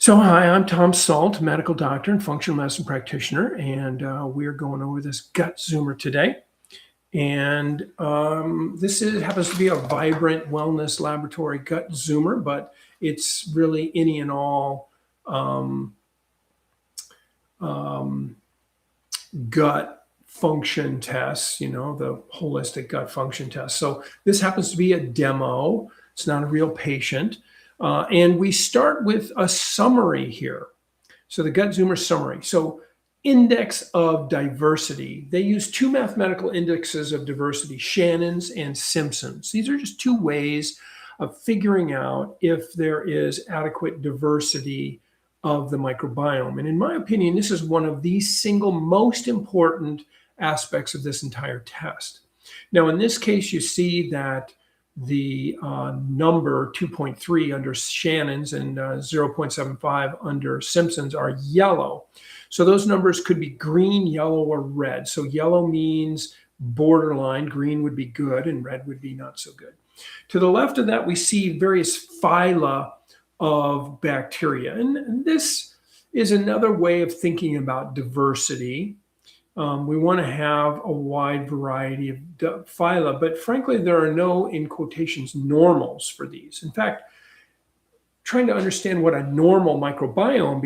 So, hi, I'm Tom Salt, medical doctor and functional medicine practitioner, and we're going over this gut zoomer today. And happens to be a vibrant wellness laboratory gut zoomer, but it's really any and all um, um, gut function tests, the holistic gut function test. So, this happens to be a demo, it's not a real patient. And we start with a summary here. So the gut zoomer summary. So index of diversity. They use two mathematical indexes of diversity, Shannon's and Simpson's. These are just two ways of figuring out if there is adequate diversity of the microbiome. And in my opinion, this is one of the single most important aspects of this entire test. Now, in this case, you see that the number 2.3 under Shannon's and 0.75 under Simpson's are yellow. So those numbers could be green, yellow, or red. So yellow means borderline, green would be good, and red would be not so good. To the left of that, we see various phyla of bacteria. And this is another way of thinking about diversity. We want to have a wide variety of phyla, but frankly, there are no, in quotations, normals for these. In fact, trying to understand what a normal microbiome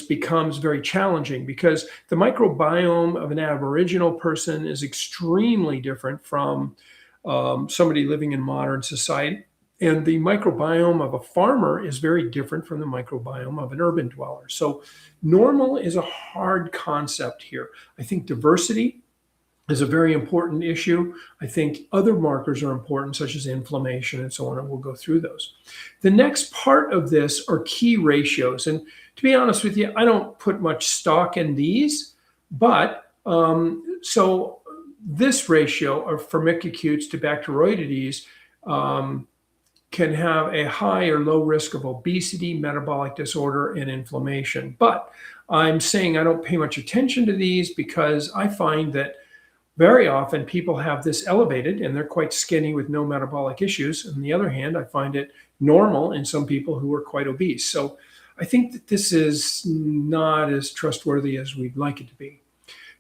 becomes very challenging because the microbiome of an Aboriginal person is extremely different from somebody living in modern society. And the microbiome of a farmer is very different from the microbiome of an urban dweller. So normal is a hard concept here. I think diversity is a very important issue. I think other markers are important, such as inflammation and so on, and we'll go through those. The next part of this are key ratios. And to be honest with you, I don't put much stock in these, but so this ratio of Firmicutes to Bacteroidetes can have a high or low risk of obesity, metabolic disorder, and inflammation. But I'm saying I don't pay much attention to these because I find that very often people have this elevated and they're quite skinny with no metabolic issues. On the other hand, I find it normal in some people who are quite obese. So I think that this is not as trustworthy as we'd like it to be.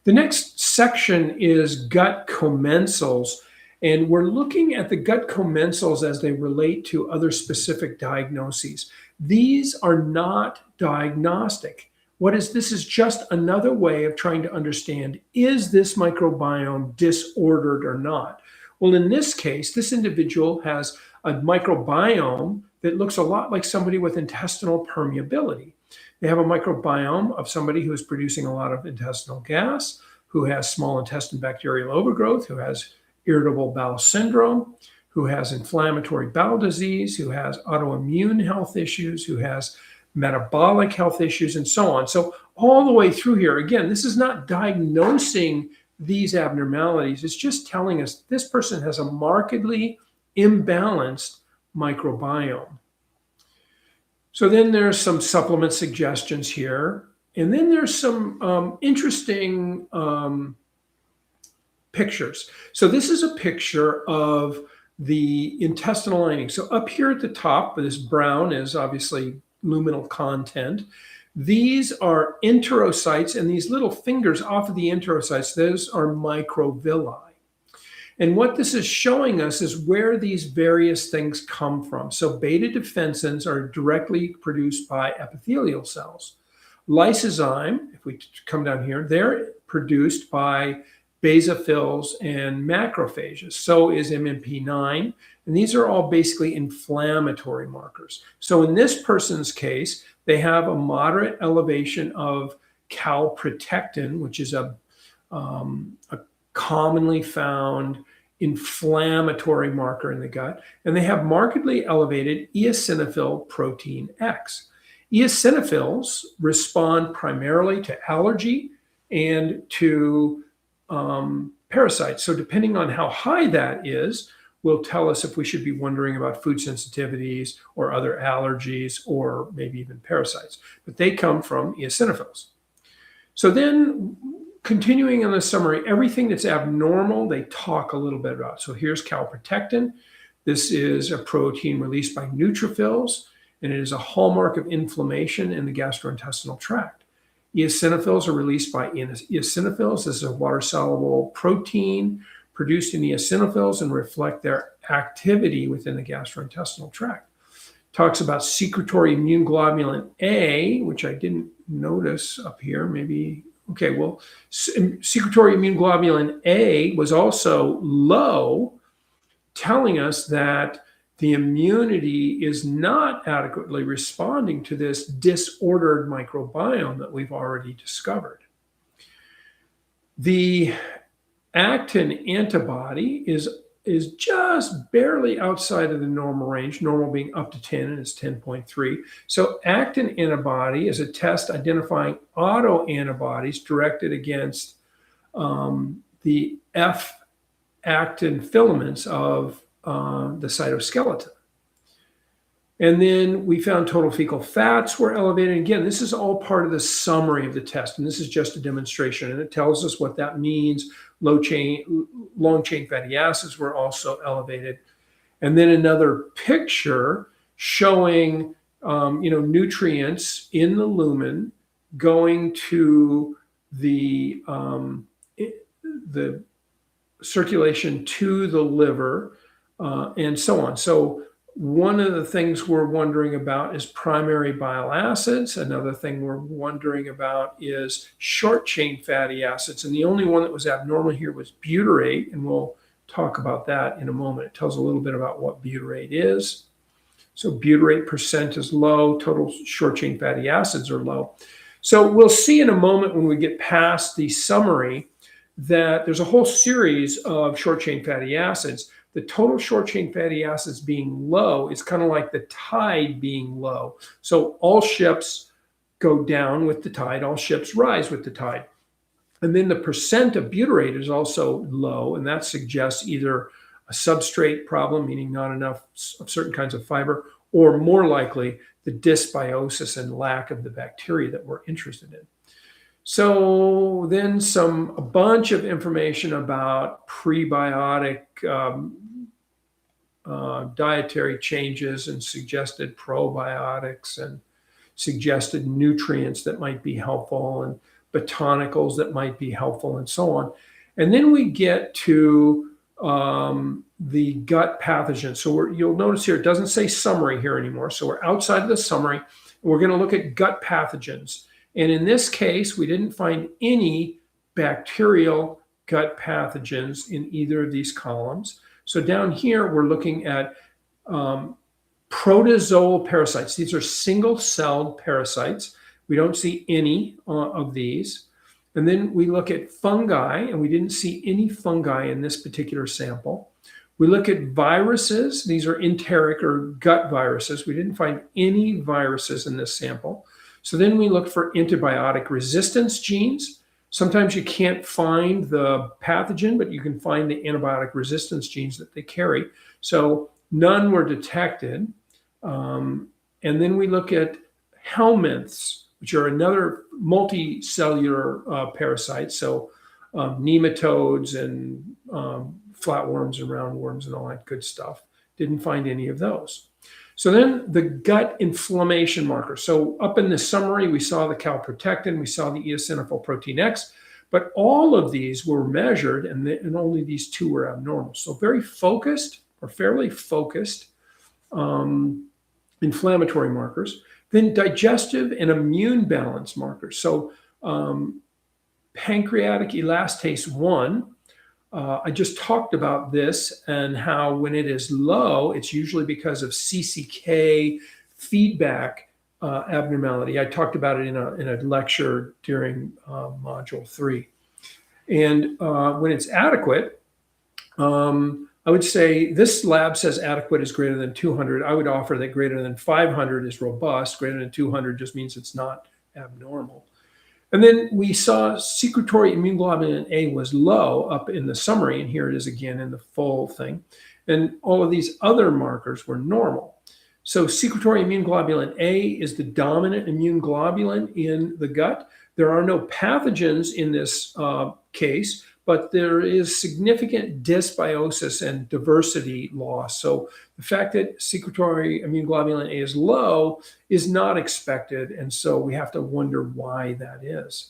The next section is gut commensals. And we're looking at the gut commensals as they relate to other specific diagnoses. These are not diagnostic. This is just another way of trying to understand, is this microbiome disordered or not? Well, in this case, this individual has a microbiome that looks a lot like somebody with intestinal permeability. They have a microbiome of somebody who is producing a lot of intestinal gas, who has small intestine bacterial overgrowth, who has irritable bowel syndrome, who has inflammatory bowel disease, who has autoimmune health issues, who has metabolic health issues, and so on. So all the way through here, again, this is not diagnosing these abnormalities. It's just telling us this person has a markedly imbalanced microbiome. So then there's some supplement suggestions here. And then there's some interesting pictures. So this is a picture of the intestinal lining. So up here at the top, this brown is obviously luminal content. These are enterocytes, and these little fingers off of the enterocytes, those are microvilli. And what this is showing us is where these various things come from. So beta defensins are directly produced by epithelial cells. Lysozyme, if we come down here, they're produced by basophils and macrophages. So is MMP9. And these are all basically inflammatory markers. So in this person's case, they have a moderate elevation of calprotectin, which is a commonly found inflammatory marker in the gut. And they have markedly elevated eosinophil protein X. Eosinophils respond primarily to allergy and to parasites. So depending on how high that is, will tell us if we should be wondering about food sensitivities or other allergies or maybe even parasites. But they come from eosinophils. So then continuing on the summary, everything that's abnormal, they talk a little bit about. So here's calprotectin. This is a protein released by neutrophils. and it is a hallmark of inflammation in the gastrointestinal tract. Eosinophils are released by eosinophils. This is a water-soluble protein produced in eosinophils and reflect their activity within the gastrointestinal tract. Talks about secretory immune globulin A, which I didn't notice up here. Maybe, okay, well, secretory immune globulin A was also low, telling us that the immunity is not adequately responding to this disordered microbiome that we've already discovered. The actin antibody is just barely outside of the normal range, normal being up to 10, and it's 10.3. So actin antibody is a test identifying autoantibodies directed against the F-actin filaments of the cytoskeleton. And then we found total fecal fats were elevated. Again, this is all part of the summary of the test, and this is just a demonstration, and it tells us what that means. Long-chain fatty acids were also elevated. And then another picture showing nutrients in the lumen going to the circulation to the liver, and so on. So one of the things we're wondering about is primary bile acids. Another thing we're wondering about is short-chain fatty acids. And the only one that was abnormal here was butyrate, and we'll talk about that in a moment. It tells a little bit about what butyrate is. So butyrate percent is low, total short-chain fatty acids are low. So we'll see in a moment when we get past the summary that there's a whole series of short-chain fatty acids. The total short-chain fatty acids being low is kind of like the tide being low. So all ships go down with the tide, all ships rise with the tide. And then the percent of butyrate is also low, and that suggests either a substrate problem, meaning not enough of certain kinds of fiber, or more likely the dysbiosis and lack of the bacteria that we're interested in. So then a bunch of information about prebiotic dietary changes and suggested probiotics and suggested nutrients that might be helpful and botanicals that might be helpful and so on. And then we get to the gut pathogens. So you'll notice here, it doesn't say summary here anymore. So we're outside of the summary. And we're going to look at gut pathogens. And in this case, we didn't find any bacterial gut pathogens in either of these columns. So down here, we're looking at protozoal parasites. These are single-celled parasites. We don't see any of these. And then we look at fungi, and we didn't see any fungi in this particular sample. We look at viruses. These are enteric or gut viruses. We didn't find any viruses in this sample. So then we look for antibiotic resistance genes. Sometimes you can't find the pathogen, but you can find the antibiotic resistance genes that they carry. So none were detected. And then we look at helminths, which are another multicellular parasite. So nematodes and flatworms and roundworms and all that good stuff. Didn't find any of those. So then the gut inflammation marker. So up in the summary, we saw the calprotectin, we saw the eosinophil protein X, but all of these were measured and only these two were abnormal. So very focused or fairly focused inflammatory markers. Then digestive and immune balance markers. So pancreatic elastase 1, I just talked about this and how when it is low, it's usually because of CCK feedback abnormality. I talked about it in a lecture during module 3. And when it's adequate, I would say this lab says adequate is greater than 200. I would offer that greater than 500 is robust. Greater than 200 just means it's not abnormal. And then we saw secretory immune globulin A was low up in the summary, and here it is again in the full thing. And all of these other markers were normal. So secretory immune globulin A is the dominant immune globulin in the gut. There are no pathogens in this case, but there is significant dysbiosis and diversity loss. So the fact that secretory immune globulin A is low is not expected, and so we have to wonder why that is.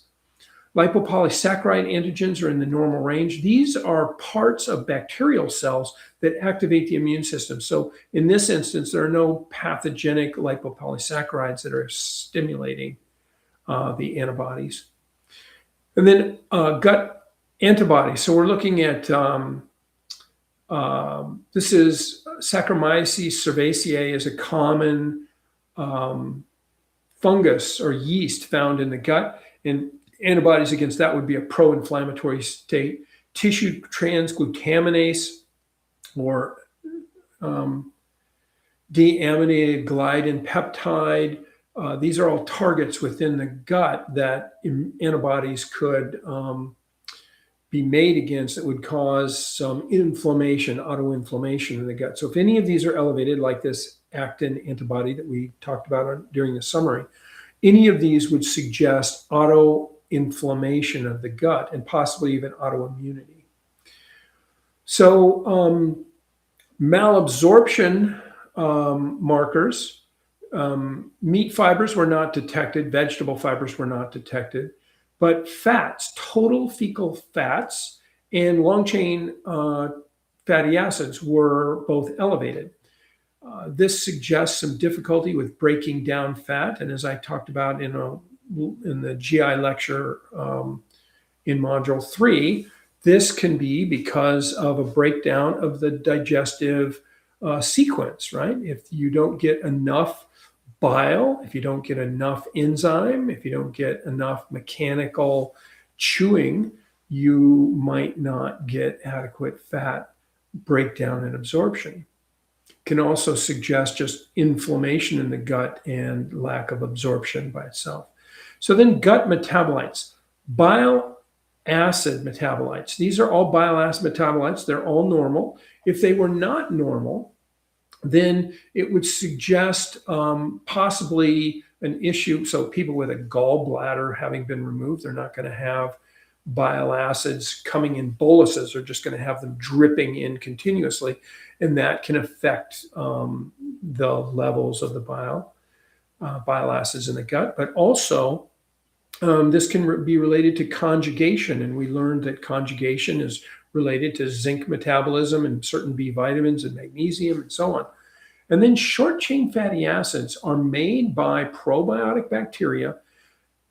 Lipopolysaccharide antigens are in the normal range. These are parts of bacterial cells that activate the immune system. So in this instance, there are no pathogenic lipopolysaccharides that are stimulating the antibodies. And then gut antibodies. So we're looking at, this is Saccharomyces cerevisiae is a common fungus or yeast found in the gut. And antibodies against that would be a pro-inflammatory state. Tissue transglutaminase or deaminated gliadin peptide. These are all targets within the gut that antibodies could be made against that would cause some inflammation, autoinflammation in the gut. So if any of these are elevated, like this actin antibody that we talked about during the summary, any of these would suggest autoinflammation of the gut and possibly even autoimmunity. So malabsorption markers, meat fibers were not detected, vegetable fibers were not detected, but fats, total fecal fats, and long-chain fatty acids were both elevated. This suggests some difficulty with breaking down fat, and as I talked about in the GI lecture in Module 3, this can be because of a breakdown of the digestive sequence, right? If you don't get enough bile, if you don't get enough enzyme, if you don't get enough mechanical chewing, you might not get adequate fat breakdown and absorption. Can also suggest just inflammation in the gut and lack of absorption by itself. So then gut metabolites, bile acid metabolites. These are all bile acid metabolites. They're all normal. If they were not normal, then it would suggest possibly an issue. So people with a gallbladder having been removed, they're not going to have bile acids coming in boluses. They're just going to have them dripping in continuously. And that can affect the levels of the bile acids in the gut. But also, this can be related to conjugation. And we learned that conjugation is related to zinc metabolism and certain B vitamins and magnesium and so on. And then short chain fatty acids are made by probiotic bacteria,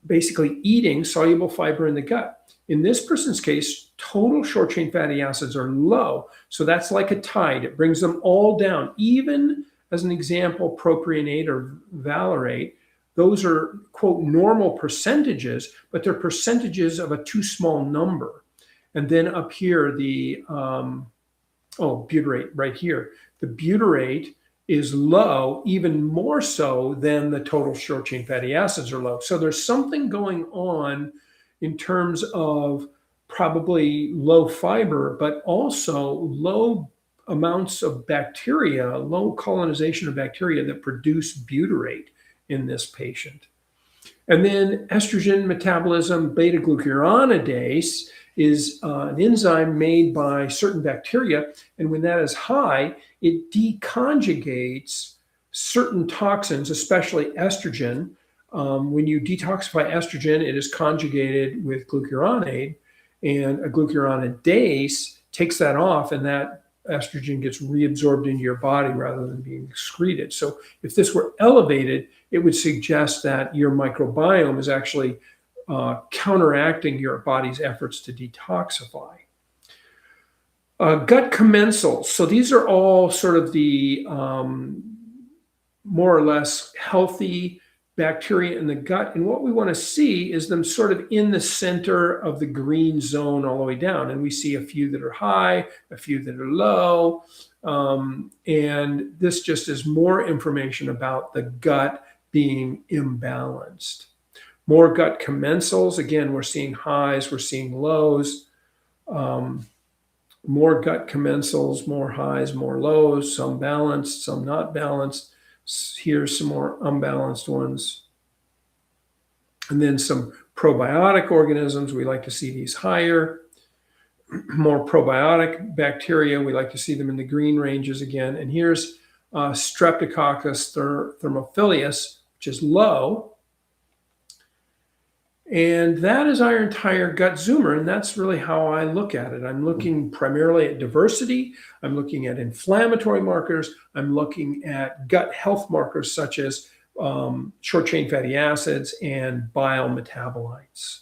basically eating soluble fiber in the gut. In this person's case, total short chain fatty acids are low. So that's like a tide. It brings them all down. Even as an example, propionate or valerate, those are, quote, normal percentages, but they're percentages of a too small number. And then up here, the, butyrate right here. The butyrate is low, even more so than the total short chain fatty acids are low. So there's something going on in terms of probably low fiber, but also low amounts of bacteria, low colonization of bacteria that produce butyrate in this patient. And then estrogen metabolism, beta-glucuronidase, is an enzyme made by certain bacteria. And when that is high, it deconjugates certain toxins, especially estrogen. When you detoxify estrogen, it is conjugated with glucuronide, and a glucuronidase takes that off, and that estrogen gets reabsorbed into your body rather than being excreted. So if this were elevated, it would suggest that your microbiome is actually counteracting your body's efforts to detoxify. Gut commensals. So these are all sort of the more or less healthy bacteria in the gut. And what we want to see is them sort of in the center of the green zone all the way down. And we see a few that are high, a few that are low. And this just is more information about the gut being imbalanced. More gut commensals. Again, we're seeing highs, we're seeing lows. More gut commensals, more highs, more lows, some balanced, some not balanced. Here's some more unbalanced ones. And then some probiotic organisms, we like to see these higher. more probiotic bacteria. We like to see them in the green ranges again. And here's Streptococcus thermophilus, which is low. And that is our entire gut zoomer. And that's really how I look at it. I'm looking primarily at diversity. I'm looking at inflammatory markers. I'm looking at gut health markers such as short chain fatty acids and bile metabolites.